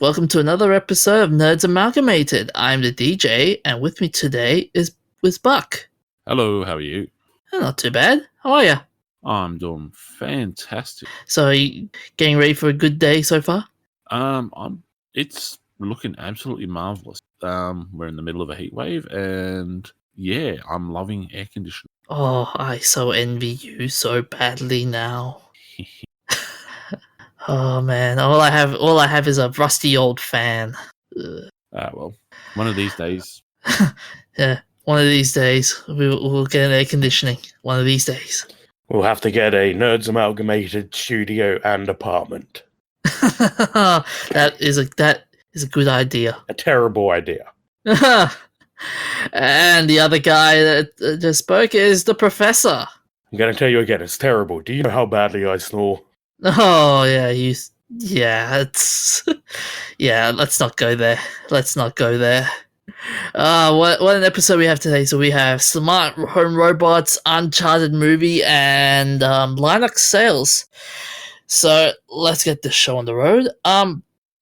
welcome to another episode of Nerds Amalgamated. I'm the DJ, and with me today is Buck. Hello, how are you? Not too bad. How are you? I'm doing fantastic. So, are you getting ready for a good day so far? It's looking absolutely marvelous. We're in the middle of a heat wave, and yeah, I'm loving air conditioning. Oh, I so envy you so badly now. Oh man, all I have is a rusty old fan. Well, one of these days. Yeah, one of these days we'll get an air conditioning. One of these days. We'll have to get a Nerds Amalgamated studio and apartment. That is a good idea. A terrible idea. And the other guy that just spoke is the professor. I'm going to tell you again, it's terrible. Do you know how badly I snore? Oh yeah, it's yeah. Let's not go there. What an episode we have today. So we have smart home robots, Uncharted movie, and Linux sales. So let's get this show on the road.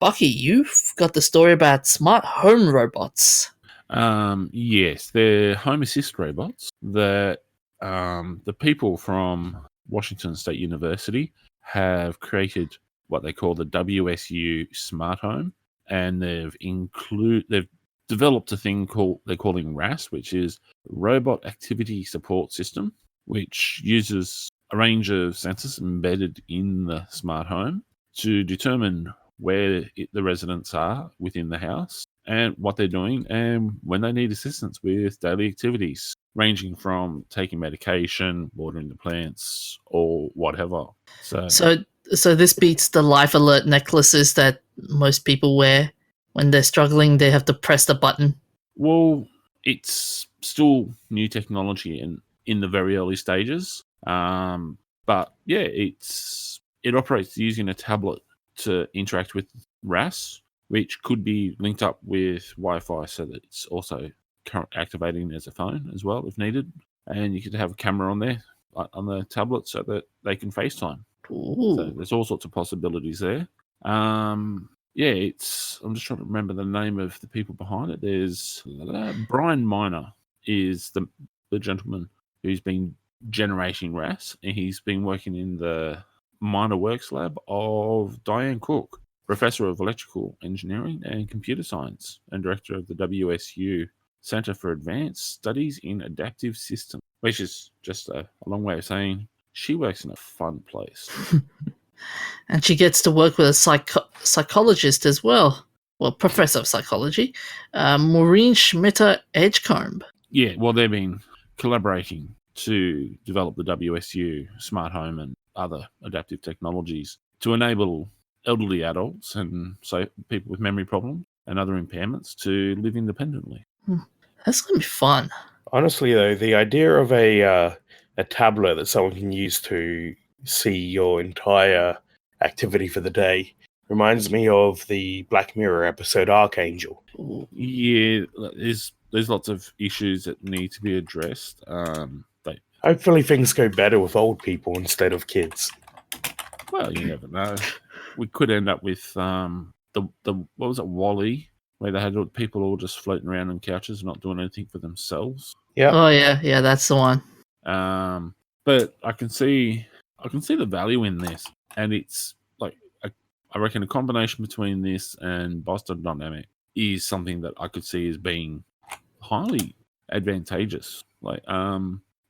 Bucky, you've got the story about smart home robots. Yes, they're home assist robots that the people from Washington State University have created what they call the WSU Smart Home, and they've developed a thing they're calling RAS, which is Robot Activity Support System, which uses a range of sensors embedded in the smart home to determine where the residents are within the house and what they're doing and when they need assistance with daily activities, ranging from taking medication, watering the plants, or whatever. So this beats the life alert necklaces that most people wear. When they're struggling, they have to press the button. Well, it's still new technology and in the very early stages. But yeah, it operates using a tablet to interact with RAS, which could be linked up with Wi-Fi so that it's also activating as a phone as well if needed. And you could have a camera on there on the tablet so that they can FaceTime. Ooh. So there's all sorts of possibilities there. Yeah, I'm just trying to remember the name of the people behind it. There's Brian Miner is the gentleman who's been generating RAS, and he's been working in the Miner Works lab of Diane Cook, Professor of Electrical Engineering and Computer Science and Director of the WSU Center for Advanced Studies in Adaptive Systems, which is just a long way of saying she works in a fun place. And she gets to work with a psychologist as well. Well, professor of psychology, Maureen Schmitter-Edgecombe. Yeah, well, they've been collaborating to develop the WSU smart home and other adaptive technologies to enable elderly adults and so people with memory problems and other impairments to live independently. That's going to be fun. Honestly, though, the idea of a tablet that someone can use to see your entire activity for the day reminds me of the Black Mirror episode Archangel. Yeah, there's lots of issues that need to be addressed. Hopefully things go better with old people instead of kids. Well, you never know. We could end up with the what was it, WALL-E, where they had people all just floating around on couches and not doing anything for themselves. Yeah. Oh yeah, that's the one. But I can see the value in this, and it's like I reckon a combination between this and Boston Dynamics is something that I could see as being highly advantageous. Like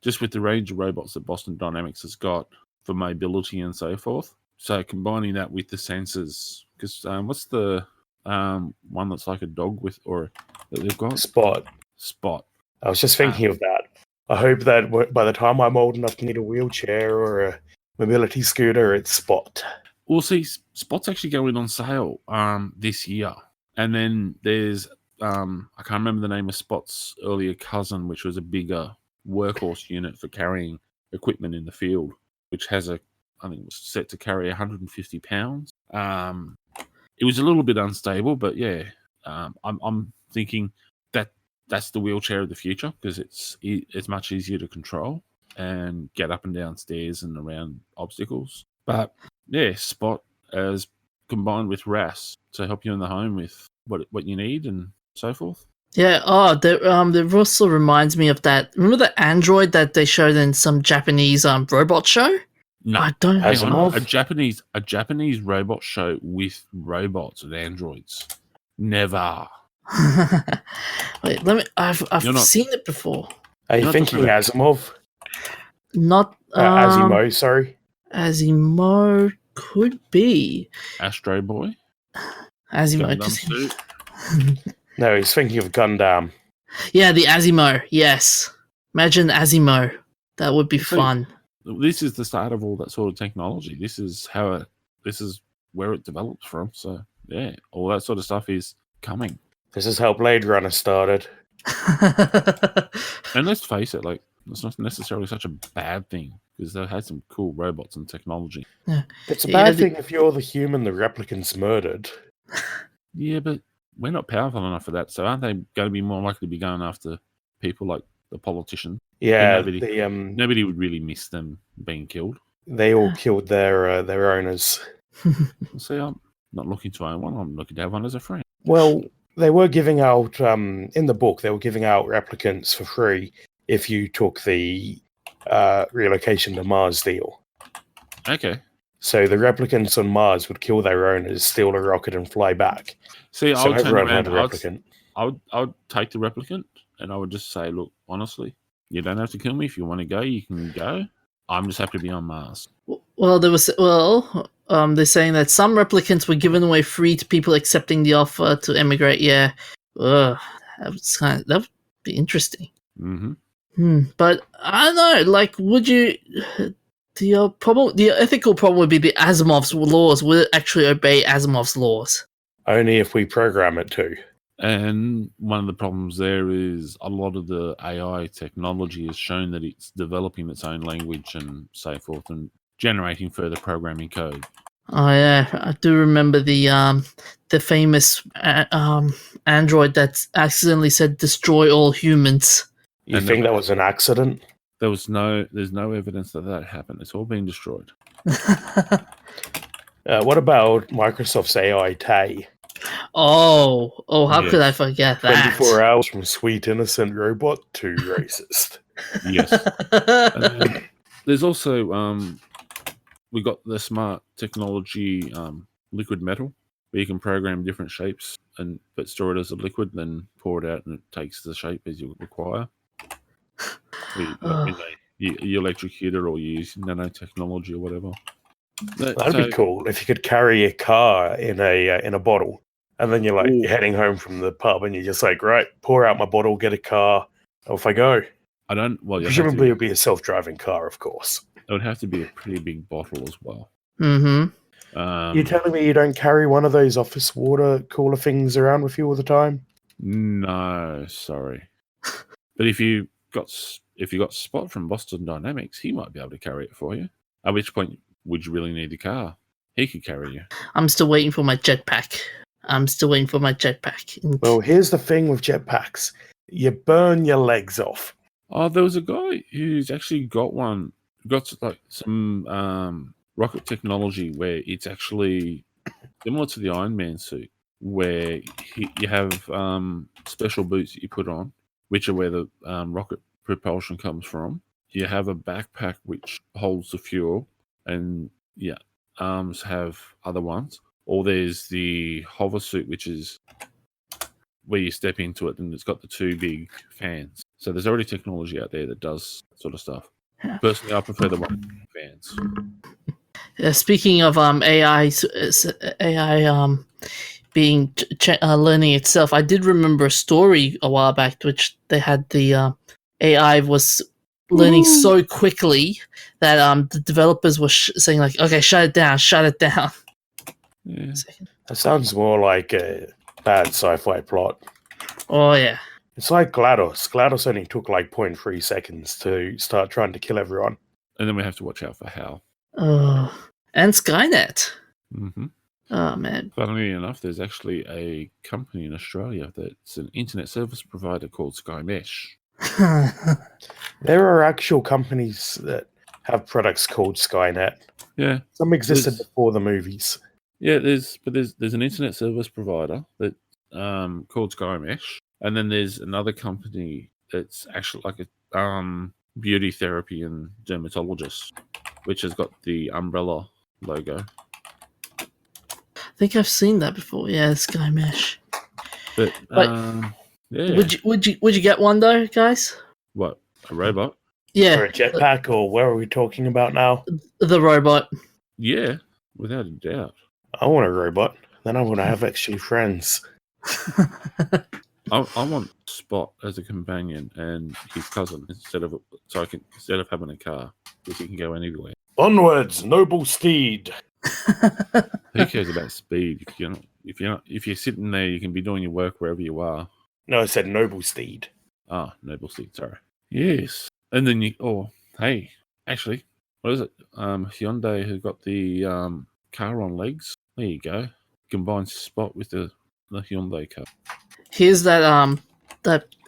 just with the range of robots that Boston Dynamics has got for mobility and so forth. So combining that with the sensors, because what's the one that's like a dog with or that they've got? Spot. I was just thinking of that. I hope that by the time I'm old enough to need a wheelchair or a mobility scooter, it's Spot. We'll see. Spot's actually going on sale this year. And then there's, I can't remember the name of Spot's earlier cousin, which was a bigger workhorse unit for carrying equipment in the field, which has I think it was set to carry 150 pounds. It was a little bit unstable, but yeah, I'm thinking that's the wheelchair of the future because it's much easier to control and get up and down stairs and around obstacles. But yeah, Spot has combined with RAS to help you in the home with what you need and so forth. Yeah. Oh, that also reminds me of that. Remember the android that they showed in some Japanese robot show? No, I don't. hang on. Asimov? A Japanese robot show with robots and androids. Never. Wait, let me. I've You're not- seen it before. Are you You're not thinking talking about- Asimov? Not Asimo, sorry. Asimo could be Astro Boy. Asimo. Gundam suit. No, he's thinking of Gundam. Yeah, the Asimo. Yes, imagine Asimo. That would be See, fun. This is the start of all that sort of technology. This is where it develops from. So yeah, all that sort of stuff is coming. This is how Blade Runner started. And let's face it, like it's not necessarily such a bad thing because they had some cool robots and technology. It's a Yeah, bad thing if you're the human the replicant's murdered. Yeah, but we're not powerful enough for that. So aren't they going to be more likely to be going after people like the politician? Yeah, Nobody would really miss them being killed. they all killed their owners. See, I'm not looking to own one. I'm looking to have one as a friend. Well, they were giving out in the book. They were giving out replicants for free if you took the relocation to Mars deal. Okay. So the replicants on Mars would kill their owners, steal a rocket, and fly back. See, I So would turn everyone around. had a replicant. I would take the replicant and I would just say, look, honestly, you don't have to kill me. If you want to go, you can go. I'm just happy to be on Mars. Well, they're saying that some replicants were given away free to people accepting the offer to emigrate. Yeah, that would be interesting. Mm-hmm. But I don't know. Like, would you? The ethical problem would be the Asimov's laws. Will it actually obey Asimov's laws? Only if we program it to. And one of the problems there is a lot of the AI technology has shown that it's developing its own language and so forth and generating further programming code. Oh yeah, I do remember the famous android that accidentally said "destroy all humans." You And think that was an accident? There's no evidence that happened. It's all been destroyed. What about Microsoft's AI Tay? Oh, how Yes. could I forget that? 24 hours from sweet innocent robot to racist. Yes. And there's also we got the smart technology liquid metal where you can program different shapes but store it as a liquid, then pour it out and it takes the shape as you require. You electrocute it or you use nanotechnology or whatever. That'd be cool if you could carry a car in a bottle, and then you're heading home from the pub, and you're just like, right, pour out my bottle, get a car, off I go. I don't. Well, Presumably, it'll be a self-driving car, of course. It would have to be a pretty big bottle as well. Mm-hmm. You're telling me you don't carry one of those office water cooler things around with you all the time? No, sorry. But if you got Spot from Boston Dynamics, he might be able to carry it for you. At which point, would you really need a car? He could carry you. I'm still waiting for my jetpack. Well, here's the thing with jetpacks. You burn your legs off. Oh, there was a guy who's actually got one. Got like some rocket technology where it's actually similar to the Iron Man suit, where you have special boots that you put on, which are where the rocket propulsion comes from. You have a backpack which holds the fuel, and arms have other ones. Or there's the hover suit, which is where you step into it, and it's got the two big fans. So there's already technology out there that does that sort of stuff. Personally, I prefer the one with fans. Speaking of AI being learning itself, I did remember a story a while back, which they had the AI was learning so quickly that the developers were saying like, "Okay, shut it down." Yeah. That sounds more like a bad sci-fi plot. Oh yeah. It's like GLaDOS. GLaDOS only took like 0.3 seconds to start trying to kill everyone. And then we have to watch out for Hal. And Skynet. Mm-hmm. Oh man. Funnily enough, there's actually a company in Australia that's an internet service provider called SkyMesh. There are actual companies that have products called Skynet. Yeah. Some existed before the movies. Yeah, there's an internet service provider that called SkyMesh, and then there's another company that's actually like a beauty therapy and dermatologist, which has got the umbrella logo. I think I've seen that before. Yeah, Sky Mesh. But yeah, Would you get one though, guys? what, a robot? Or Yeah, a jetpack, or where are we talking about now? the robot. Yeah, without a doubt. I want a robot. Then I want to have actually friends. I want Spot as a companion and his cousin instead of having a car, because he can go anywhere. Onwards, noble steed. Who cares about speed? If you're sitting there, you can be doing your work wherever you are. No, I said noble steed. Ah, noble steed. Sorry. Yes, and then hey, actually, what is it? Hyundai has got the car on legs. There you go. Combines Spot with the Hyundai car. Here's that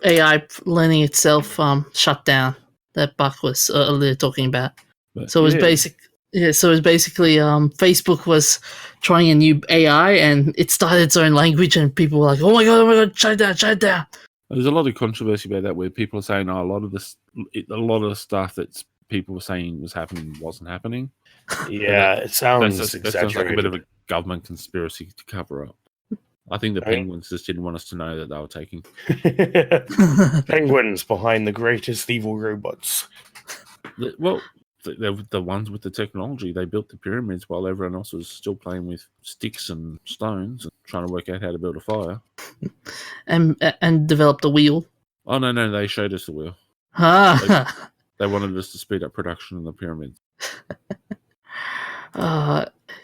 AI learning itself shut down that Buck was earlier talking about. But, So it was basically Facebook was trying a new AI and it started its own language and people were like, oh my god, shut it down. There's a lot of controversy about that, where people are saying, a lot of the stuff that people were saying was happening wasn't happening. Yeah, it sounds That exaggerated. sounds like a bit of a government conspiracy to cover up. I think the Penguins just didn't want us to know that they were taking. Penguins behind the greatest evil robots. They're the ones with the technology. They built the pyramids while everyone else was still playing with sticks and stones and trying to work out how to build a fire. and developed a wheel. Oh, no, they showed us the wheel. They wanted us to speed up production in the pyramids.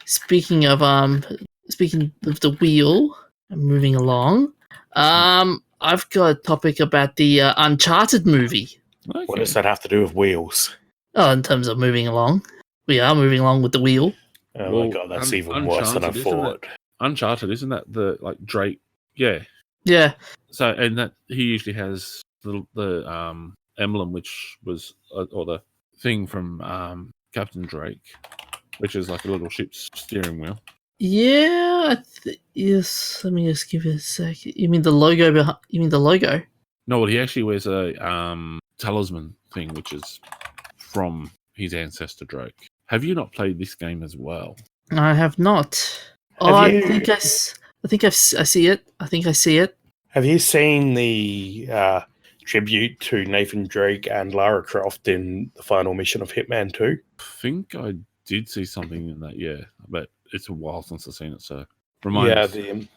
Speaking of the wheel, moving along. I've got a topic about the Uncharted movie. Okay. What does that have to do with wheels? Oh, in terms of moving along, we are moving along with the wheel. Oh my god, that's even worse than I thought. Uncharted, isn't that the Drake? Yeah. Yeah. So, and that he usually has the emblem, which was or the thing from Captain Drake, which is like a little ship's steering wheel. Yeah. Yes. Let me just give it a sec. You mean the logo behind? You mean the logo? No, well, he actually wears a talisman thing, which is from his ancestor Drake. Have you not played this game as well? I have not. I think I see it. I think I see it. Have you seen the tribute to Nathan Drake and Lara Croft in the final mission of Hitman 2? I think I did see something in that, yeah, but it's a while since I've seen it, so the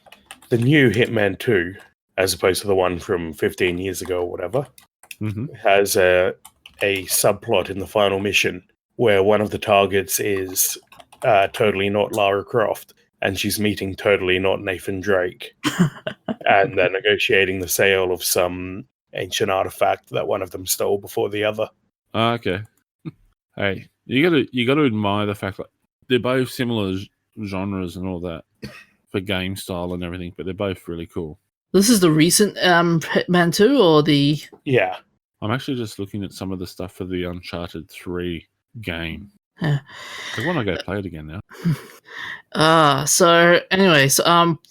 new Hitman 2, as opposed to the one from 15 years ago or whatever, has a subplot in the final mission where one of the targets is totally not Lara Croft, and she's meeting totally not Nathan Drake, and they're negotiating the sale of some ancient artifact that one of them stole before the other. Okay. Hey, you gotta admire the fact that they're both similar genres and all that for game style and everything, but they're both really cool. This is the recent Hitman 2 or the... Yeah. I'm actually just looking at some of the stuff for the Uncharted 3 game. Yeah. I want to go play it again now. So anyways,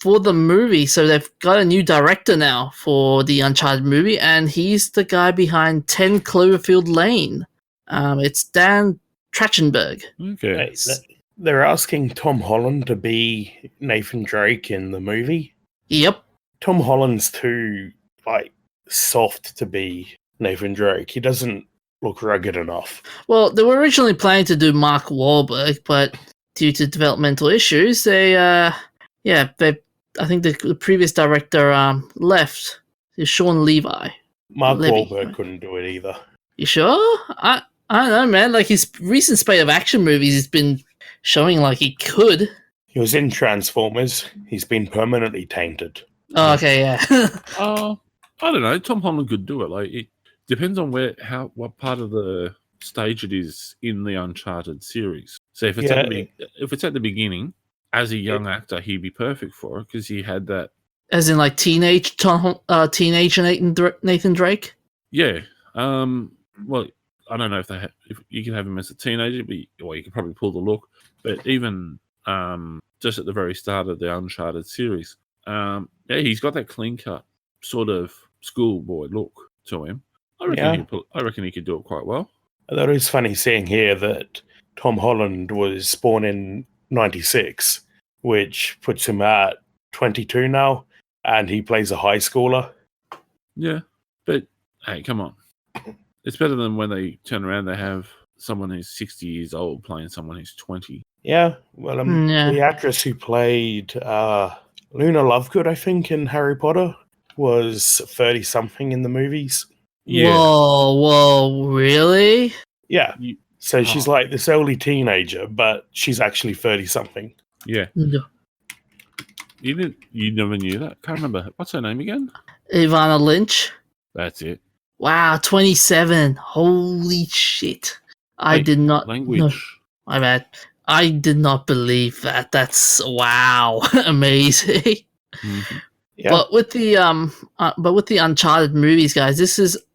for the movie, so they've got a new director now for the Uncharted movie, and he's the guy behind 10 Cloverfield Lane. It's Dan Trachtenberg. Okay. They're asking Tom Holland to be Nathan Drake in the movie. Yep. Tom Holland's too, soft to be Nathan Drake. He doesn't look rugged enough. Well, they were originally planning to do Mark Wahlberg, but due to developmental issues, I think the previous director left. It's Sean Levi. Mark Wahlberg couldn't do it either. You sure? I don't know, man. Like, his recent spate of action movies has been showing like he could. He was in Transformers. He's been permanently tainted. Oh, okay, yeah. I don't know. Tom Holland could do it. Like, it depends on what part of the stage it is in the Uncharted series. So if it's at the beginning, as a young actor, he'd be perfect for it because he had that. As in, like, teenage Nathan Drake. Yeah. Well, I don't know if you can have him as a teenager, or you could probably pull the look. But even Tom just at the very start of the Uncharted series. Yeah, he's got that clean cut sort of schoolboy look to him. I reckon he could do it quite well. I thought it was funny seeing here that Tom Holland was born in 96, which puts him at 22 now, and he plays a high schooler. Yeah, but hey, come on. It's better than when they turn around, they have someone who's 60 years old playing someone who's 20. Yeah, well, the actress who played Luna Lovegood, I think, in Harry Potter was 30-something in the movies. Yeah. Whoa, really? Yeah. So she's like this early teenager, but she's actually 30-something. Yeah. No. You never knew that? Can't remember. What's her name again? Ivana Lynch. That's it. Wow, 27. Holy shit. I did not... Language. No, my bad. I did not believe that. That's... Wow. Amazing. Mm-hmm. Yeah. But with the Uncharted movies, guys,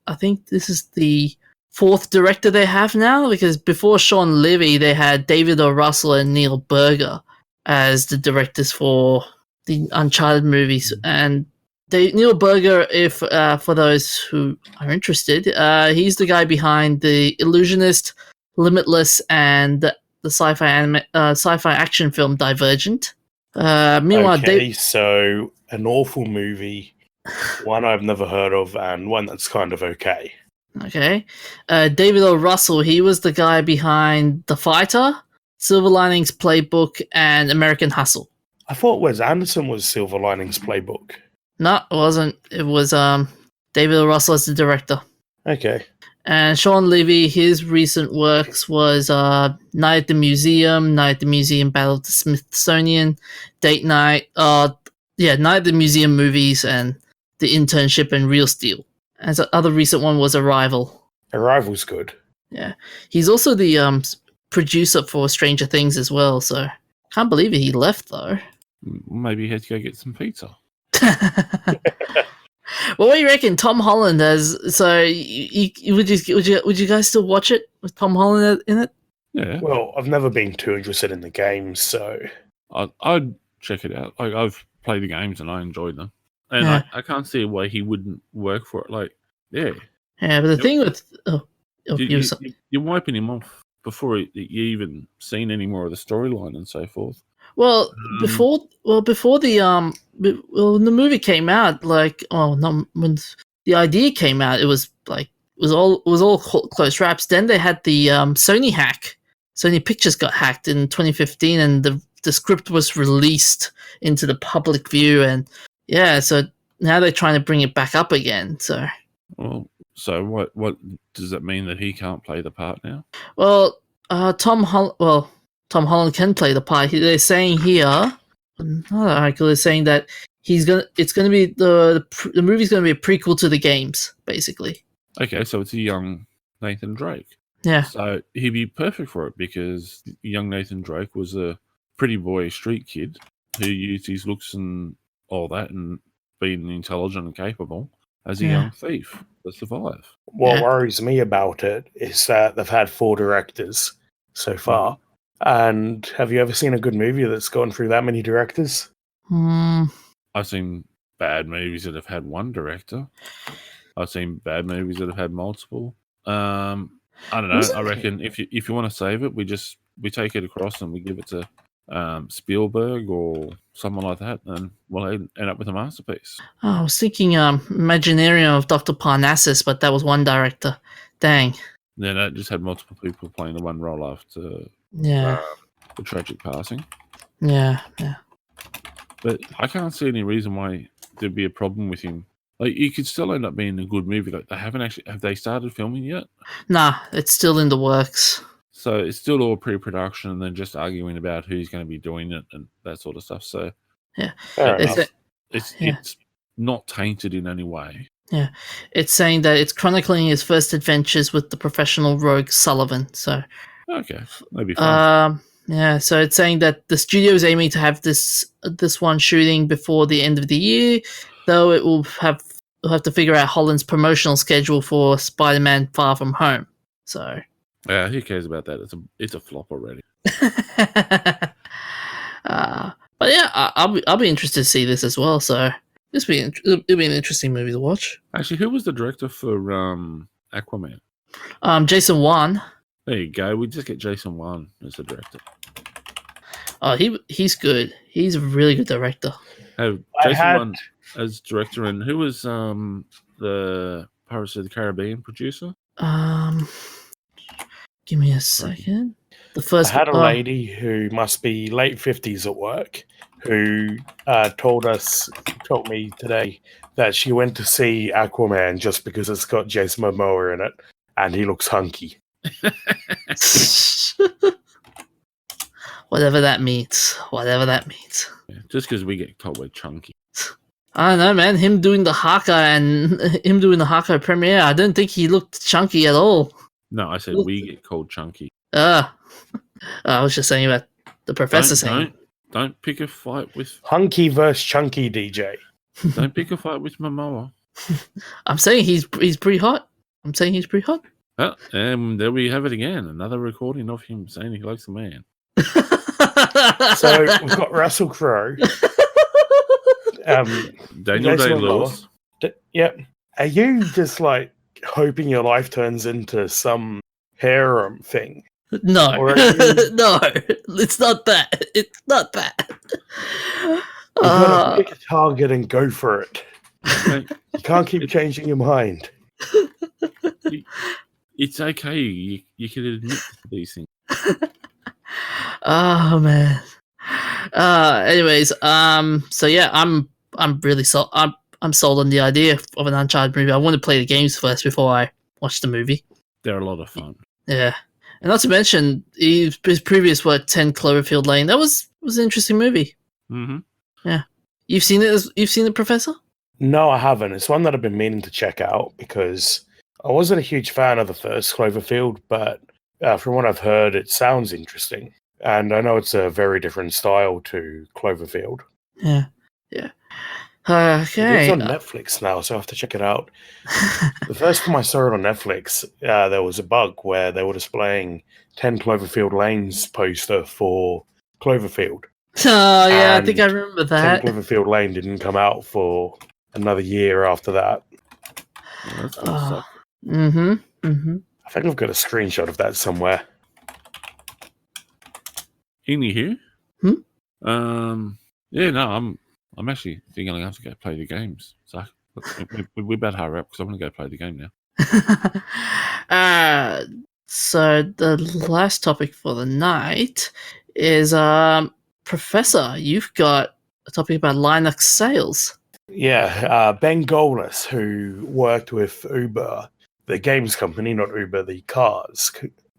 I think this is the fourth director they have now, because before Sean Levy, they had David O. Russell and Neil Berger as the directors for the Uncharted movies. And Neil Berger, if for those who are interested, he's the guy behind The Illusionist, Limitless, and the sci-fi action film Divergent. Meanwhile, so an awful movie, one I've never heard of, and one that's kind of okay. Okay. David O. Russell, he was the guy behind The Fighter, Silver Linings Playbook, and American Hustle. I thought Wes Anderson was Silver Linings Playbook. No, it wasn't. It was David O. Russell as the director. Okay. And Sean Levy, his recent works was Night at the Museum, Battle of the Smithsonian, Date Night, Night at the Museum movies, and The Internship and Real Steel. And the other recent one was Arrival. Arrival's good. Yeah. He's also the producer for Stranger Things as well, so can't believe he left though. Maybe he had to go get some pizza. Well, what do you reckon? Tom Holland as would you guys still watch it with Tom Holland in it? Yeah. Well, I've never been too interested in the games, so I'd check it out. I've played the games and I enjoyed them, and Yeah. I can't see why he wouldn't work for it. Like, yeah, Yeah, but the thing with you're wiping him off before you even seen any more of the storyline and so forth. Well, before the when the movie came out, when the idea came out, it was all close wraps. Then they had the Sony hack. Sony Pictures got hacked in 2015, and the script was released into the public view, and yeah, so now they're trying to bring it back up again. So, well, so what does that mean that he can't play the part now? well, Tom Holland can play the part. They're saying here, they're saying that it's gonna be the movie's gonna be a prequel to the games, basically. Okay, so it's a young Nathan Drake. Yeah. So he'd be perfect for it because young Nathan Drake was a pretty boy street kid who used his looks and all that and being intelligent and capable as a young thief to survive. What worries me about it is that they've had 4 directors so far. Mm-hmm. And have you ever seen a good movie that's gone through that many directors? I've seen bad movies that have had one director. I've seen bad movies that have had multiple. I don't know. I reckon if you want to save it, we take it across and we give it to Spielberg or someone like that, and we'll end up with a masterpiece. Oh, I was thinking Imaginarium of Dr. Parnassus, but that was one director. Dang. Yeah, that just had multiple people playing the one role after the tragic passing. Yeah. But I can't see any reason why there'd be a problem with him. Like, you could still end up being a good movie. Like, have they started filming yet? Nah, it's still in the works. So it's still all pre-production and then just arguing about who's going to be doing it and that sort of stuff. So yeah, it's not tainted in any way. Yeah, it's saying that it's chronicling his first adventures with the professional rogue Sullivan. So okay, that'd be fun. Yeah, so it's saying that the studio is aiming to have this one shooting before the end of the year, though it will have to figure out Holland's promotional schedule for Spider-Man: Far From Home. So who cares about that? It's a flop already. But yeah, I'll be interested to see this as well. So it'll be an interesting movie to watch. Actually, who was the director for Aquaman? Jason Wan. There you go. We just get Jason Wan as the director. Oh, he's good. He's a really good director. Oh, Jason Wan as director, and who was the Pirates of the Caribbean producer? Give me a second. The first I had a lady who must be late 50s at work who told me today that she went to see Aquaman just because it's got Jason Mamoa in it and he looks hunky. Whatever that means. Whatever that means. Yeah, just because we get told we're chunky. I don't know, man. Him doing the Hawkeye premiere, I don't think he looked chunky at all. No, I said we get called chunky. I was just saying about the professor saying. Don't pick a fight with hunky versus chunky, DJ. Don't pick a fight with Momoa. I'm saying he's pretty hot. Oh, and there we have it again. Another recording of him saying he likes a man. So we've got Russell Crowe. Daniel Day-Lewis. Yep. Are you just like hoping your life turns into some harem thing? No. No. It's not that. It's not that. You gotta pick a target and go for it. You can't keep changing your mind. It's okay. You can admit these things. Oh man. Anyways, so yeah, I'm really sold. I'm sold on the idea of an Uncharted movie. I want to play the games first before I watch the movie. They're a lot of fun. Yeah, and not to mention his previous work, 10 Cloverfield Lane. That was an interesting movie. Mm-hmm. Yeah, you've seen it. You've seen it, Professor? No, I haven't. It's one that I've been meaning to check out because I wasn't a huge fan of the first Cloverfield, but from what I've heard, it sounds interesting. And I know it's a very different style to Cloverfield. Yeah. Okay. It's on Netflix now, so I have to check it out. The first time I saw it on Netflix, there was a bug where they were displaying 10 Cloverfield Lanes poster for Cloverfield. Oh, yeah, I think I remember that. 10 Cloverfield Lane didn't come out for another year after that. Yeah, I think I've got a screenshot of that somewhere. Anywho, yeah, no, I'm actually thinking I have to go play the games. So we better hurry up because I want to go play the game now. So the last topic for the night is Professor. You've got a topic about Linux sales. Yeah, Ben Golis, who worked with Uber, the games company, not Uber, the cars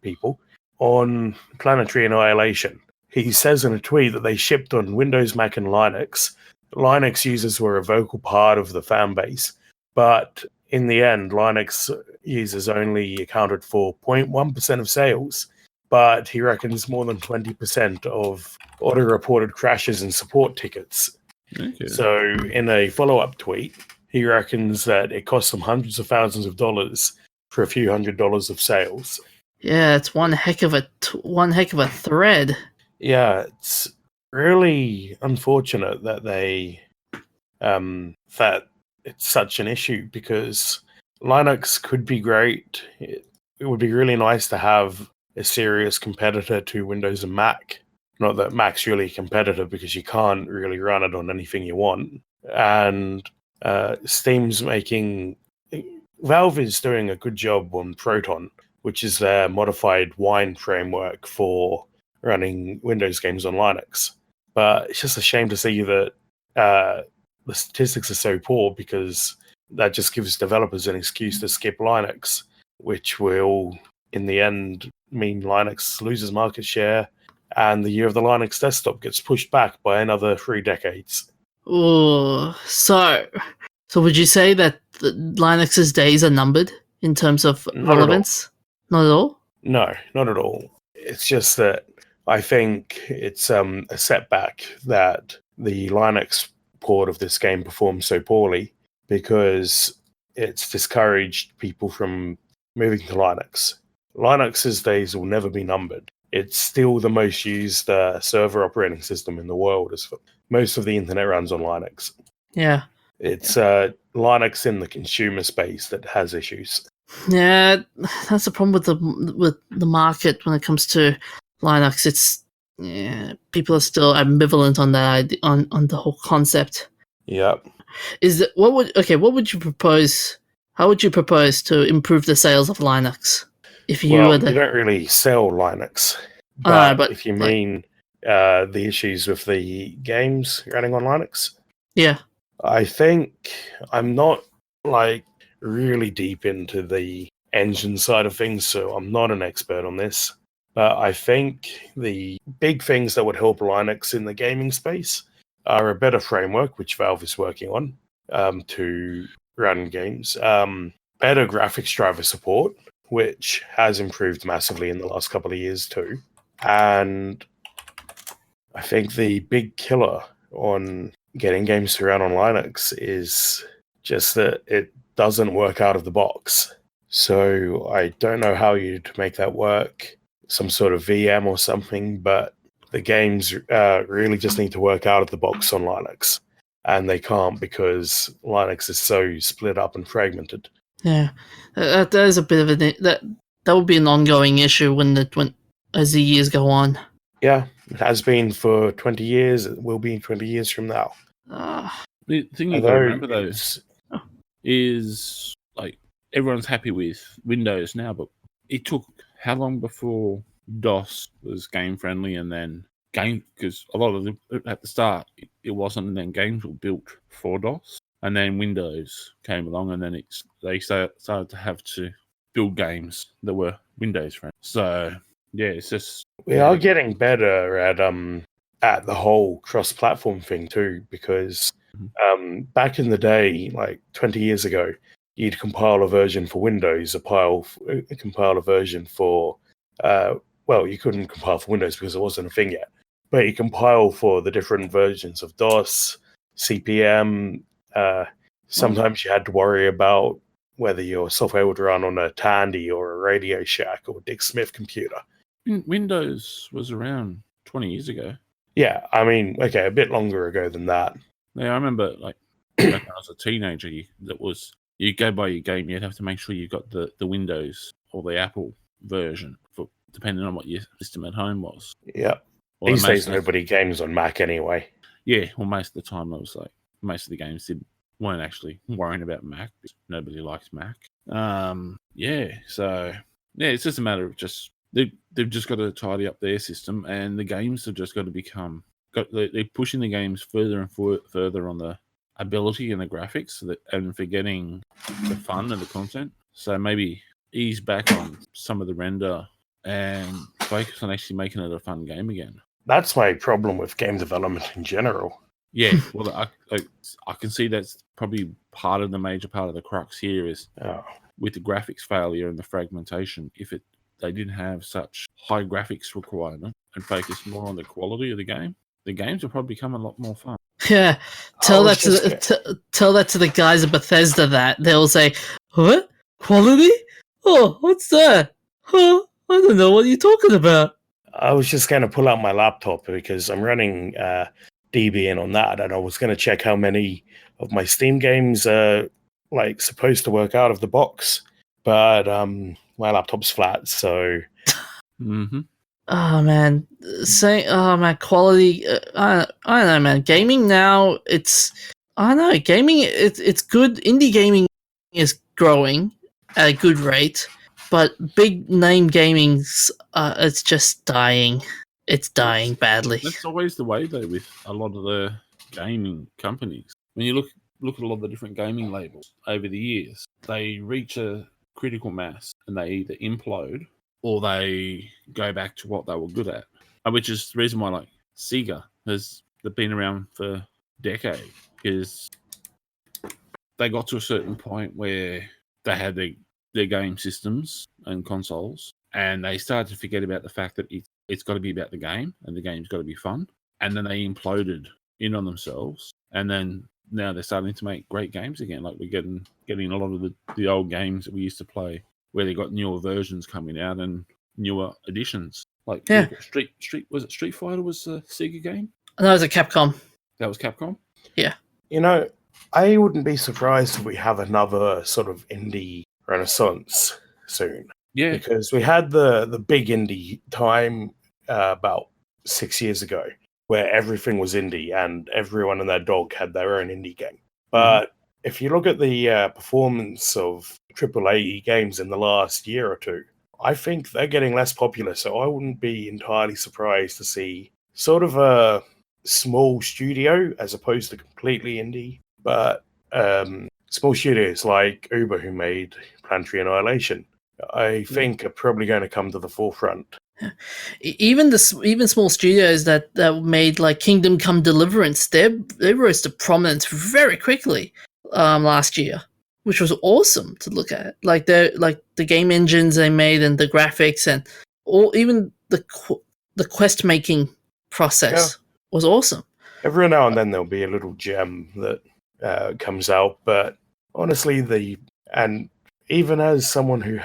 people, on Planetary Annihilation. He says in a tweet that they shipped on Windows, Mac, and Linux. Linux users were a vocal part of the fan base, but in the end, Linux users only accounted for 0.1% of sales, but he reckons more than 20% of auto-reported crashes and support tickets. Okay. So in a follow-up tweet, he reckons that it cost them hundreds of thousands of dollars for a few $100s of sales. Yeah, it's one heck of a thread. Yeah, it's really unfortunate that that it's such an issue because Linux could be great. It would be really nice to have a serious competitor to Windows and Mac. Not that Mac's really a competitor because you can't really run it on anything you want. And Steam's Valve is doing a good job on Proton, which is their modified Wine framework for running Windows games on Linux. But it's just a shame to see that the statistics are so poor because that just gives developers an excuse to skip Linux, which will, in the end, mean Linux loses market share and the year of the Linux desktop gets pushed back by another 3 decades. Oh, so would you say that Linux's days are numbered in terms of relevance? Not at all? No, not at all. It's just that I think it's a setback that the Linux port of this game performs so poorly because it's discouraged people from moving to Linux. Linux's days will never be numbered. it's still the most used server operating system in the world. Most of the internet runs on Linux. Yeah. It's Linux in the consumer space that has issues. Yeah, that's the problem with the market when it comes to Linux. It's people are still ambivalent on that on the whole concept. Yep. What would you propose? How would you propose to improve the sales of Linux? If you Well, were you don't really sell Linux, but but if you mean the issues with the games running on Linux, yeah, I think I'm not like really deep into the engine side of things, so I'm not an expert on this. But I think the big things that would help Linux in the gaming space are a better framework, which Valve is working on to run games, better graphics driver support, which has improved massively in the last couple of years too. And I think the big killer on getting games to run on Linux is just that it doesn't work out of the box. So I don't know how you'd make that work, some sort of VM or something, but the games really just need to work out of the box on Linux. And they can't because Linux is so split up and fragmented. yeah, that is a bit of that will be an ongoing issue when as the years go on. Yeah, it has been for 20 years. It will be 20 years from now. The thing you got to remember though is like everyone's happy with Windows now, but it took how long before DOS was game friendly, and then because a lot of them at the start it wasn't, and then games were built for DOS, and then Windows came along, and then they started to have to build games that were Windows friendly. So yeah, it's just we are getting better at the whole cross-platform thing too, because back in the day, like 20 years ago, you'd compile a version for Windows, compile a version for well, you couldn't compile for Windows because it wasn't a thing yet, but you compile for the different versions of DOS, CP/M. Sometimes you had to worry about whether your software would run on a Tandy or a Radio Shack or Dick Smith computer. Windows was around 20 years ago. Yeah, I mean, okay, a bit longer ago than that. Yeah, I remember like when I was a teenager, you go buy your game, you'd have to make sure you got the Windows or the Apple version, for depending on what your system at home was. Yeah. These days, nobody games on Mac anyway. Yeah, well, most of the time, it was like most of the games weren't actually worrying about Mac because nobody likes Mac. Yeah, so yeah, it's just a matter of just they've just got to tidy up their system, and the games have just got to they're pushing the games further and further on the ability and the graphics, and forgetting the fun and the content. So maybe ease back on some of the render and focus on actually making it a fun game again. That's my problem with game development in general. Yeah, well, I can see that's probably the major part of the crux here is with the graphics failure and the fragmentation. If they didn't have such high graphics requirement and focus more on the quality of the games will probably become a lot more fun. Yeah, tell that to the guys at Bethesda that they'll say, "What quality? Oh, what's that? Huh? I don't know what you're talking about." I was just going to pull out my laptop because I'm running Debian on that, and I was going to check how many of my Steam games are like supposed to work out of the box, but my laptop's flat, so. Mm-hmm. Oh man, quality. I don't know, man. Gaming now, I don't know. Gaming, it's good. Indie gaming is growing at a good rate, but big name gaming's it's just dying. It's dying badly. That's always the way though with a lot of the gaming companies. When you look at a lot of the different gaming labels over the years, they reach a critical mass and they either implode or they go back to what they were good at, which is the reason why like Sega they've been around for decades, because they got to a certain point where they had their game systems and consoles, and they started to forget about the fact that it's got to be about the game and the game's got to be fun, and then they imploded in on themselves, and then now they're starting to make great games again. Like we're getting a lot of the old games that we used to play, where they got newer versions coming out and newer editions. Like, Yeah. look at Street Fighter was a Sega game? No, it's a Capcom. That was Capcom? You know, I wouldn't be surprised if we have another sort of indie renaissance soon. Yeah. Because we had the big indie time about 6 years ago, where everything was indie and everyone and their dog had their own indie game. But if you look at the performance of AAA games in the last year or two, I think they're getting less popular. So I wouldn't be entirely surprised to see sort of a small studio as opposed to completely indie, but small studios like Uber, who made Planetary Annihilation, I think are probably going to come to the forefront. Even small studios that made like Kingdom Come Deliverance, they rose to prominence very quickly last year, which was awesome to look at. Like the game engines they made and the graphics and even the quest making process was awesome. Every now and then there'll be a little gem that comes out, but honestly, and even as someone who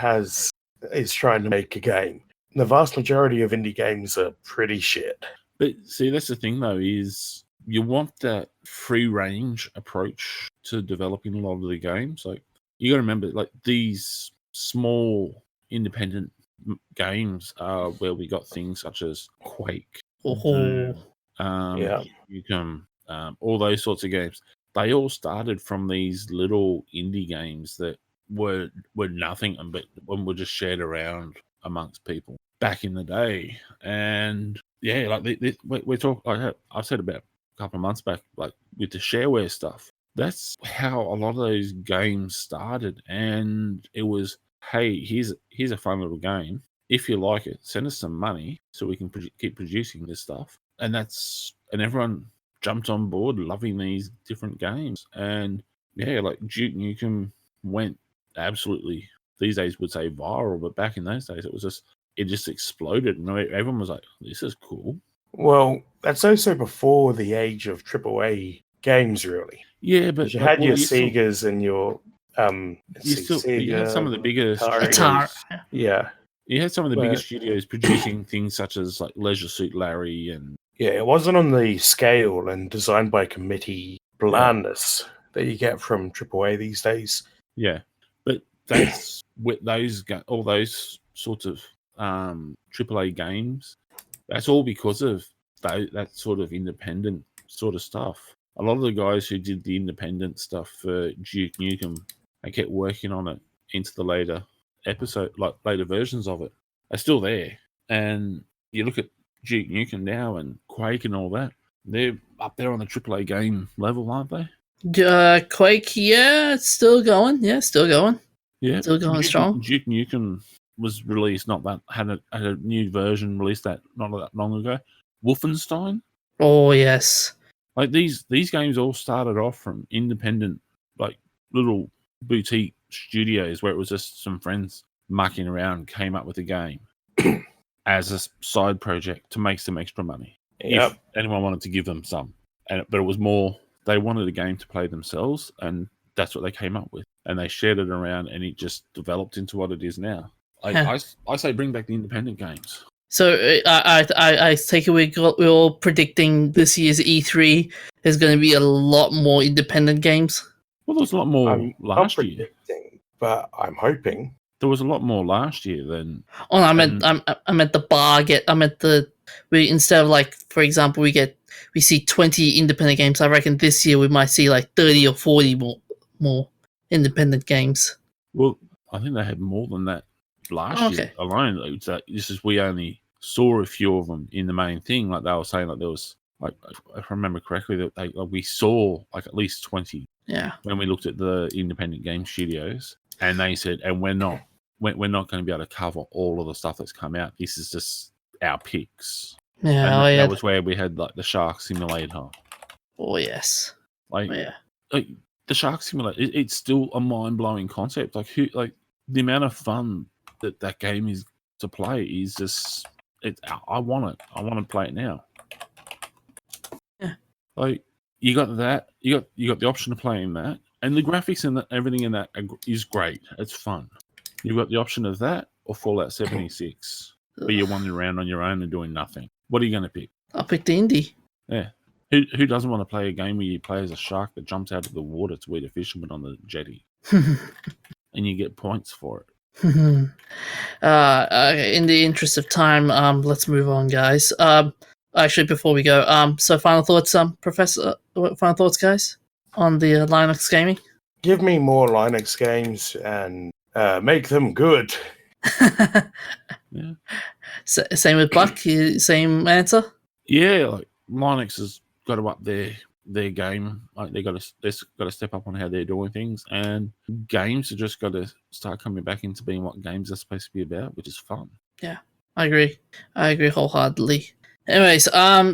is trying to make a game, the vast majority of indie games are pretty shit. But see, that's the thing though, is you want that free range approach to developing a lot of the games. Like, you got to remember, like, these small independent games are where we got things such as Quake, Doom, Nukem, all those sorts of games. They all started from these little indie games that were nothing, but were just shared around amongst people back in the day. And yeah, like we're talking, like I said about a couple of months back, like with the shareware stuff, that's how a lot of those games started. And it was, hey, here's a fun little game. If you like it, send us some money so we can keep producing this stuff. And everyone jumped on board loving these different games. And yeah, like Duke Nukem went absolutely, these days would say viral, but back in those days it just exploded, and everyone was like, this is cool. Well, that's also before the age of AAA games, really. Yeah, but you had your Segas and your you had some of the biggest Atari. Yeah. You had some of the biggest studios producing things such as like Leisure Suit Larry, and it wasn't on the scale and designed by committee blandness that you get from AAA these days. Yeah, but that's with all those sorts of AAA games. That's all because of that sort of independent sort of stuff. A lot of the guys who did the independent stuff for Duke Nukem, they kept working on it into the later versions of it, are still there. And you look at Duke Nukem now and Quake and all that, they're up there on the AAA game level, aren't they? Quake, it's still going. Yeah, still going. Yeah, still going strong. Duke Nukem was released had a new version released not that long ago. Wolfenstein. Oh yes. Like these games all started off from independent, like little boutique studios where it was just some friends mucking around, came up with a game as a side project to make some extra money. Yep. If anyone wanted to give them some, but it was more they wanted a game to play themselves, and that's what they came up with, and they shared it around, and it just developed into what it is now. I say bring back the independent games. So I take it we're all predicting this year's E3 is going to be a lot more independent games. Well, there was a lot more last year, but I'm hoping there was a lot more last year than. Oh, I'm at the bar. Instead of like, for example, we see 20 independent games. I reckon this year we might see like 30 or 40 more independent games. Well, I think they had more than that last year alone. We only saw a few of them in the main thing. Like they were saying, like there was, like if I remember correctly, that we saw like at least 20. Yeah. When we looked at the independent game studios, and they said, and we're not going to be able to cover all of the stuff that's come out. This is just our picks. Yeah, and that was where we had like the Shark Simulator. Oh yes. Like the Shark Simulator, it's still a mind blowing concept. Like the amount of fun that game is to play is just. I want it. I want to play it now. Yeah. Like you got that. You got the option of playing that, and the graphics and everything in that is great. It's fun. You got the option of that or Fallout 76. but you're wandering around on your own and doing nothing. What are you going to pick? I'll pick the indie. Yeah. Who doesn't want to play a game where you play as a shark that jumps out of the water to eat a fisherman on the jetty? And you get points for it. Okay, in the interest of time, let's move on, guys. Actually, before we go, so final thoughts, Professor. Final thoughts, guys, on the Linux gaming. Give me more Linux games and make them good. Yeah. Same with Buck. Same answer. Yeah, like Linux has got to up their game. Like they've got to step up on how they're doing things, and games have just got to start coming back into being what games are supposed to be about, which is fun. Yeah, I agree wholeheartedly. Anyways,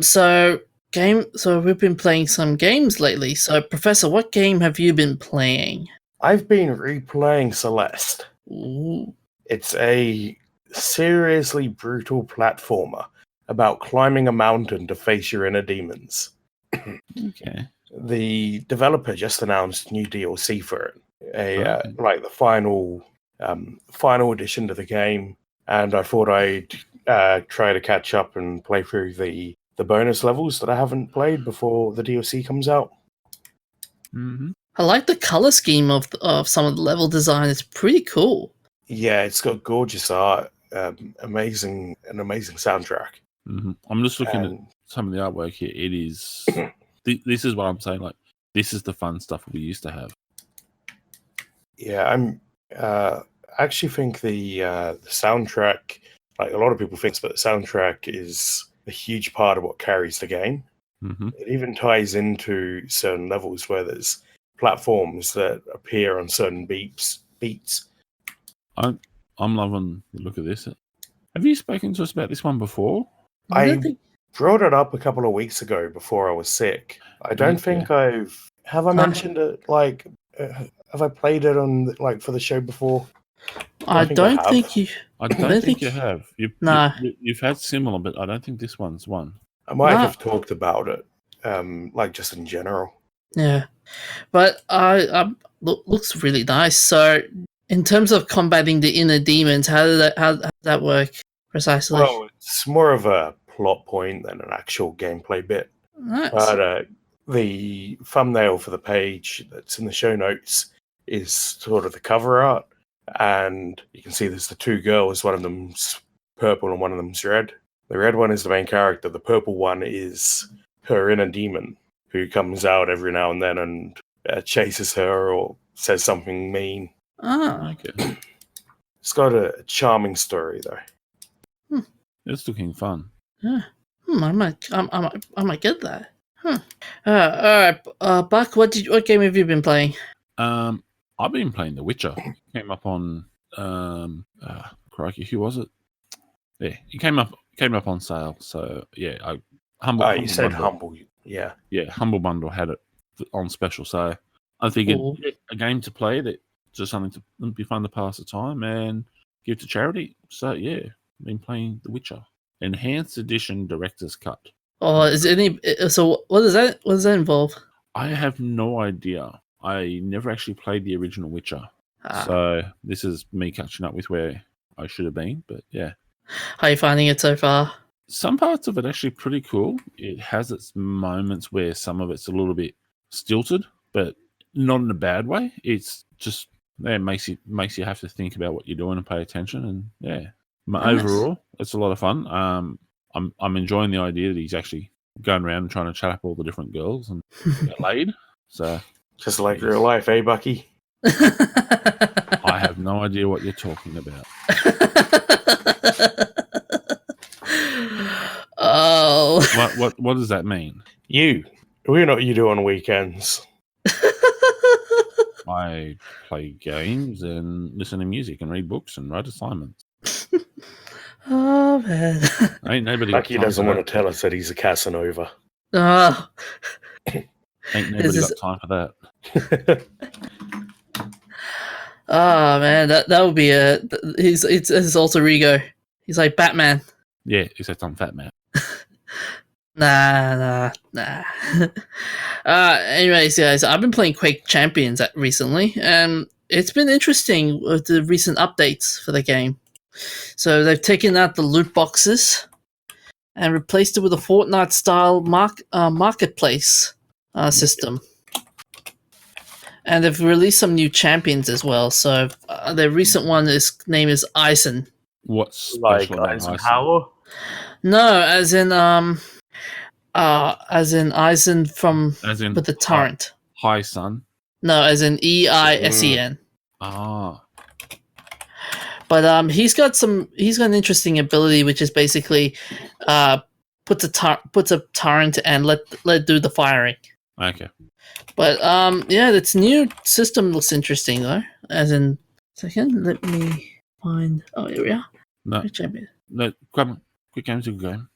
so we've been playing some games lately. So, Professor, what game have you been playing? I've been replaying Celeste. Ooh. It's a seriously brutal platformer about climbing a mountain to face your inner demons. Okay. The developer just announced new DLC for it, like the final edition to the game, and I thought I'd try to catch up and play through the bonus levels that I haven't played before the DLC comes out. Mm-hmm. I like the color scheme of some of the level design. It's pretty cool. Yeah, it's got gorgeous art, amazing soundtrack. Mm-hmm. I'm just looking at some of the artwork here. It is. This is what I'm saying. Like, this is the fun stuff we used to have. Yeah, I actually think the soundtrack, like a lot of people think, but the soundtrack is a huge part of what carries the game. Mm-hmm. It even ties into certain levels where there's platforms that appear on certain beats. I'm loving the look of this. Have you spoken to us about this one before? I brought it up a couple of weeks ago before I was sick. I don't think have I mentioned it, like, have I played it on, like, for the show before? I don't think you have. You've had similar, but I don't think this one's one. I might have talked about it, like, just in general. Yeah, but looks really nice. So, in terms of combating the inner demons, how does that work precisely? Well, it's more of a plot point than an actual gameplay bit. Nice. But the thumbnail for the page that's in the show notes is sort of the cover art, and you can see there's the two girls. One of them's purple and one of them's red. The red one is the main character. The purple one is her inner demon, who comes out every now and then and chases her or says something mean. Okay. It's got a charming story, though. It's looking fun. Yeah. I might get that. All right, Buck. What game have you been playing? I've been playing The Witcher. It came up on crikey, who was it? Yeah, it came up on sale. So yeah, Humble. You said Bundle. Humble. Yeah, Humble Bundle had it on special. So I figured a game to play that just something to be fun to pass the time and give to charity. So yeah, been playing The Witcher Enhanced Edition Director's Cut. Oh, is it any? So what does that involve? I have no idea. I never actually played the original Witcher, so this is me catching up with where I should have been. But yeah, how are you finding it so far? Some parts of it actually pretty cool. It has its moments where some of it's a little bit stilted, but not in a bad way. It's just makes you have to think about what you're doing and pay attention. And overall, it's a lot of fun. I'm enjoying the idea that he's actually going around and trying to chat up all the different girls and get laid. So just like real life, eh, Bucky? I have no idea what you're talking about. Oh. What does that mean? We know what you do on weekends. I play games and listen to music and read books and write assignments. Oh man. Ain't nobody Bucky doesn't want to tell us that he's a Casanova. Oh. Ain't nobody got time for that. Oh man, that would be it's his alter ego. He's like Batman. Yeah, except I'm Fat Man. Nah. Anyways, guys, I've been playing Quake Champions recently, and it's been interesting with the recent updates for the game. So they've taken out the loot boxes and replaced it with a Fortnite-style marketplace system. And they've released some new champions as well. So their recent one name is Eisen. What's special Like about Eisenhower? No, as in Eisen from As in with the torrent. Hi, son. No, as in EISEN. Ah, But he's got an interesting ability, which is basically puts a torrent and let it do the firing. okay. But yeah, this new system looks interesting though. As in, second, let me find. Oh, here we are. No, come on. Quick game's a good game.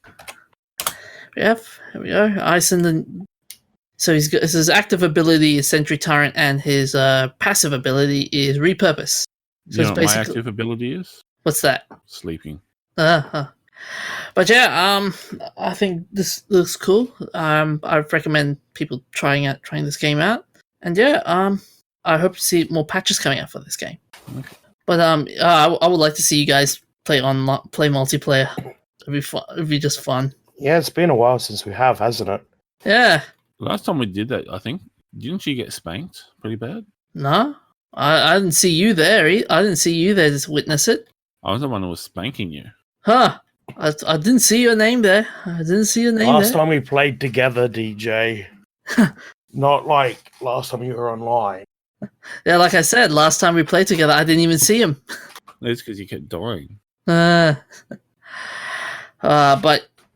Yep, here we go. Eisen. So his active ability is Sentry Torrent, and his passive ability is Repurpose. So You know it's what my basically active ability is? what's that? Sleeping. But yeah, I think this looks cool. I recommend people trying this game out, and yeah, I hope to see more patches coming out for this game. Okay. But I would like to see you guys play multiplayer. It'd be fun. It'd be just fun. Yeah, it's been a while since we have, hasn't it? Yeah. Last time we did that, I think, didn't you get spanked pretty bad? No, I didn't see you there. I didn't see you there to witness it. I was the one who was spanking you. Huh. I didn't see your name there. Last time we played together, DJ. Not like last time you were online. Yeah, like I said, last time we played together, I didn't even see him. That's because you kept dying. But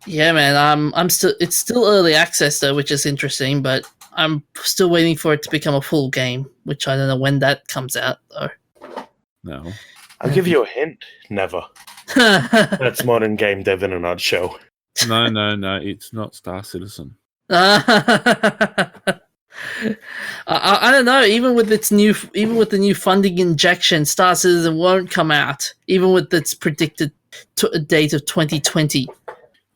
yeah, man, it's still early access though, which is interesting, but I'm still waiting for it to become a full game, which I don't know when that comes out though. No. I'll give you a hint. Never. That's modern game dev in a nutshell. No. It's not Star Citizen. I don't know. Even with the new funding injection, Star Citizen won't come out, even with its predicted date of 2020.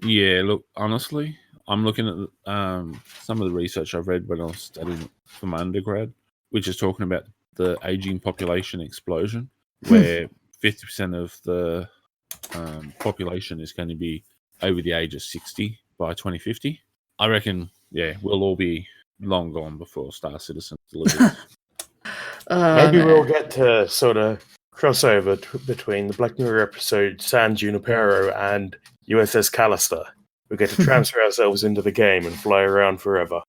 Yeah, look, honestly, I'm looking at some of the research I've read when I was studying for my undergrad, which is talking about the aging population explosion, where 50% of the population is going to be over the age of 60 by 2050. I reckon, yeah, we'll all be long gone before Star Citizen delivers. Maybe we'll get to sort of crossover between the Black Mirror episode San Junipero and USS Callister. We get to transfer ourselves into the game and fly around forever.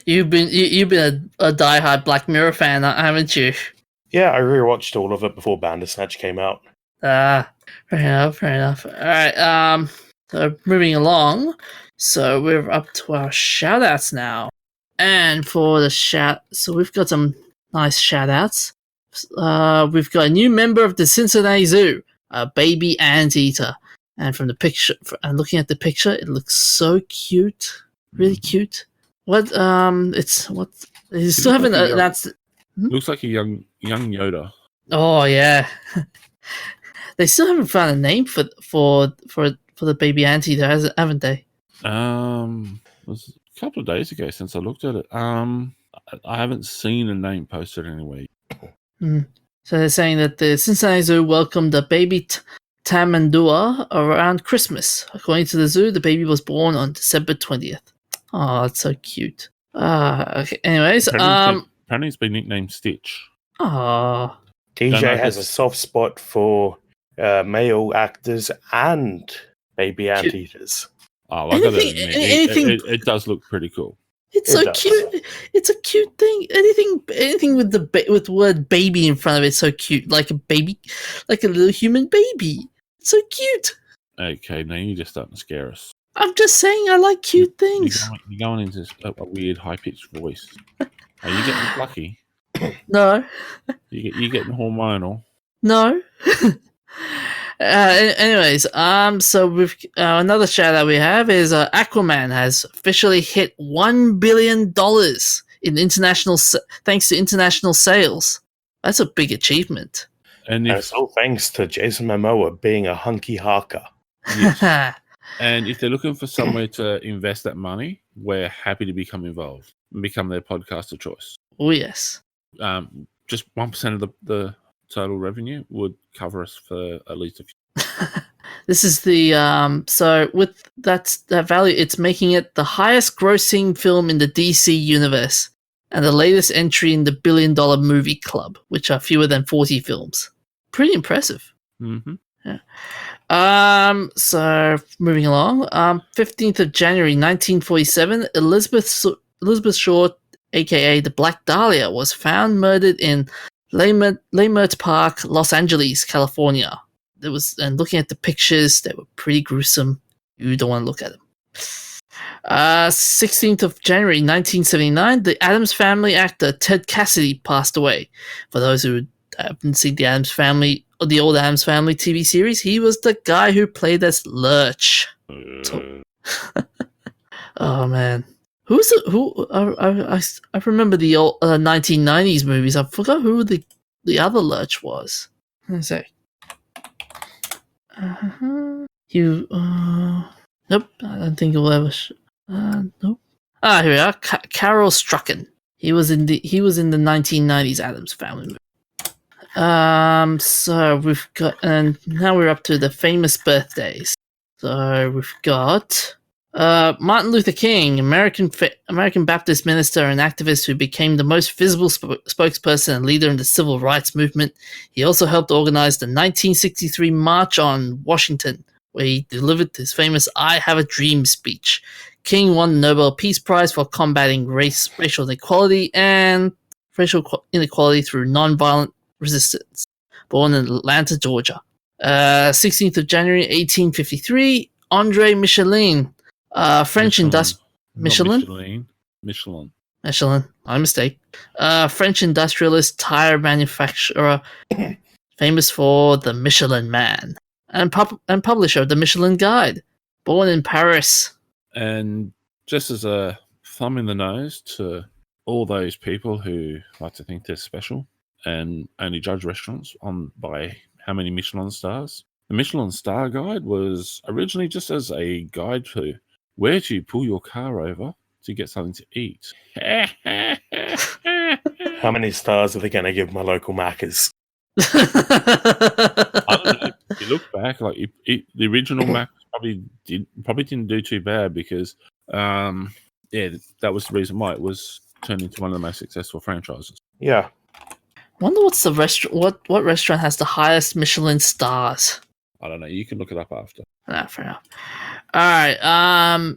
You've been a diehard Black Mirror fan, haven't you? Yeah, I rewatched all of it before Bandersnatch came out. Fair enough. All right, so moving along. So we're up to our shoutouts now. And for the so we've got some nice shoutouts. We've got a new member of the Cincinnati Zoo, a baby anteater. And from the picture, and looking at the picture, it looks so cute, really cute. You still haven't announced. Looks like a young Yoda. Oh yeah, they still haven't found a name for the baby anteater, haven't they? It was a couple of days ago since I looked at it. I haven't seen a name posted anywhere. So they're saying that the Cincinnati Zoo welcomed the baby Tamandua around Christmas. According to the zoo, the baby was born on December 20th. Oh, it's so cute. Okay. Anyways, apparently it's been nicknamed Stitch. Oh, DJ has a soft spot for male actors and baby anteaters. Oh, I gotta admit, it does look pretty cool. It's so cute. It's a cute thing. Anything with with the word baby in front of it's so cute. Like a baby, like a little human baby. It's so cute. Okay, now you're just starting to scare us. I'm just saying I like cute things. You're going into a weird high-pitched voice. Are you getting plucky? No. You getting hormonal? No. Anyways, so we've another shout out we have is Aquaman has officially hit $1 billion in international thanks to international sales. That's a big achievement. And it's all thanks to Jason Mamoa being a hunky harker. Yes. And if they're looking for somewhere to invest that money, we're happy to become involved and become their podcast of choice. Oh yes. Just 1% of the total revenue would cover us for at least a few. This is the so with that value, it's making it the highest grossing film in the DC universe and the latest entry in the $1 billion movie club, which are fewer than 40 films. Pretty impressive. Mm-hmm. Yeah. So moving along, 15th of January 1947, Elizabeth Short, aka the Black Dahlia, was found murdered in Leimert Park, Los Angeles, California. And looking at the pictures, they were pretty gruesome. You don't want to look at them. 16th of January 1979, the Addams Family actor Ted Cassidy passed away. For those who haven't seen the Addams Family or the old Addams Family TV series, he was the guy who played as Lurch. Oh man, I remember the old 1990s movies. I forgot who the other Lurch was. Let's see. Nope, I don't think you'll ever. Nope. Here we are. Carol Strucken. He was in the 1990s Addams Family movie. So we've got, and now we're up to the famous birthdays. So we've got Martin Luther King, American Baptist minister and activist who became the most visible spokesperson and leader in the civil rights movement. He also helped organize the 1963 March on Washington, where he delivered his famous "I Have a Dream" speech. King won the Nobel Peace Prize for combating racial inequality through nonviolent resistance. Born in Atlanta, Georgia. 16th of January 1853, Andre Michelin, French industrial. Michelin. My mistake. French industrialist, tire manufacturer, famous for the Michelin Man, and publisher of the Michelin Guide. Born in Paris. And just as a thumb in the nose to all those people who like to think they're special and only judge restaurants by how many Michelin stars. The Michelin Star Guide was originally just as a guide to where to pull your car over to get something to eat. How many stars are they going to give my local Macca's? I don't know. If you look back, like the original Mac probably didn't do too bad because, that was the reason why it was turned into one of the most successful franchises. Yeah. Wonder what's the restaurant? What restaurant has the highest Michelin stars? I don't know. You can look it up after. Fair enough. All right.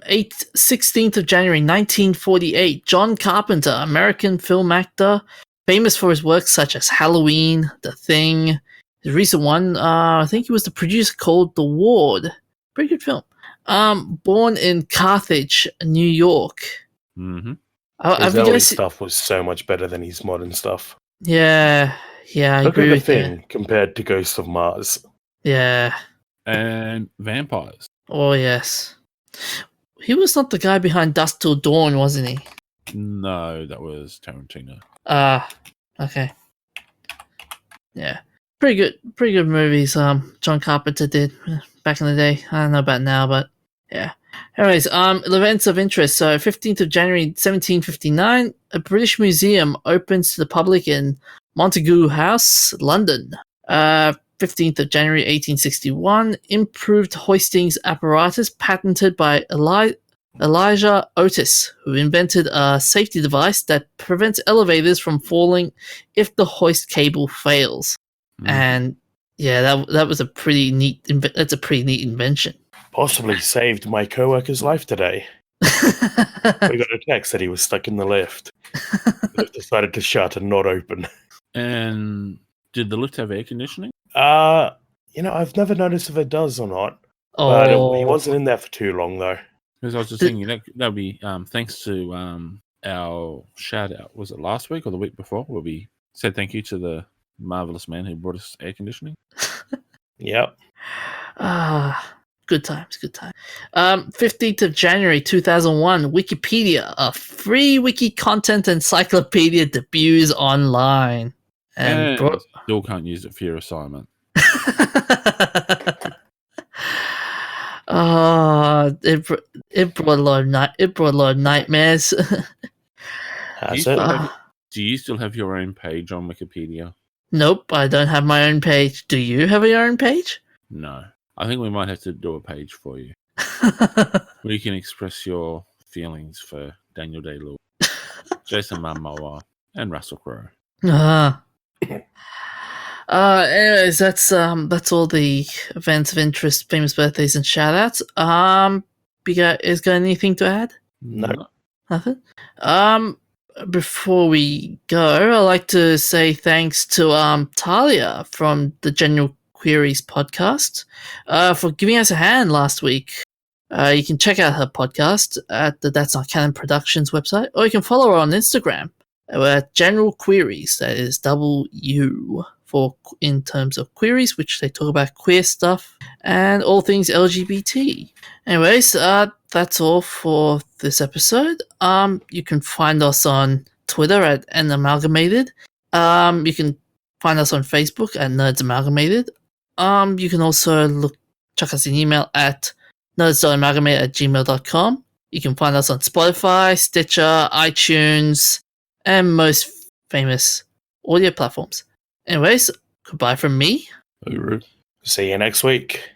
16th of January 1948. John Carpenter, American film actor, famous for his works such as Halloween, The Thing. His recent one, I think he was the producer, called The Ward. Pretty good film. Born in Carthage, New York. Mm-hmm. His early stuff was so much better than his modern stuff. Yeah, I Look agree at The with Thing you. compared to Ghost of Mars. Yeah. And vampires. Oh, yes. He was not the guy behind Dusk Till Dawn, wasn't he? No, that was Tarantino. Okay. Yeah. Pretty good movies John Carpenter did back in the day. I don't know about now, but yeah. Anyways, events of interest. So 15th of January 1759, a British museum opens to the public in Montague House, London. 15th of January 1861, improved hoistings apparatus patented by Elijah Otis, who invented a safety device that prevents elevators from falling if the hoist cable fails. And yeah, that was a pretty neat. That's a pretty neat invention. Possibly saved my coworker's life today. We got a text that he was stuck in the lift. The lift decided to shut and not open. And did the lift have air conditioning? I've never noticed if it does or not. But he wasn't in there for too long, though. Because I was just thinking that would be thanks to our shout out. Was it last week or the week before? Where we said thank you to the marvelous man who brought us air conditioning. Yep. Good times. 15th of January 2001, Wikipedia, a free wiki content encyclopedia, debuts online. And still can't use it for your assignment. It brought a lot of nightmares. Do you still have your own page on Wikipedia? Nope, I don't have my own page. Do you have your own page? No. I think we might have to do a page for you where you can express your feelings for Daniel Day-Lewis, Jason Mamoa, and Russell Crowe. Anyways, that's all the events of interest, famous birthdays, and shoutouts. Is got anything to add? No. Nothing. Before we go, I'd like to say thanks to Talia from the General Queries podcast for giving us a hand last week. You can check out her podcast at the That's Not Canon Productions website, or you can follow her on Instagram at General Queries. That is W for in terms of queries, which they talk about queer stuff and all things LGBT. Anyways, that's all for this episode. You can find us on Twitter at @namalgamated. You can find us on Facebook at Nerds Amalgamated. You can also check us an email at nerds.amalgamate@gmail.com. You can find us on Spotify, Stitcher, iTunes, and most famous audio platforms. Anyways, goodbye from me. Hooroo. See you next week.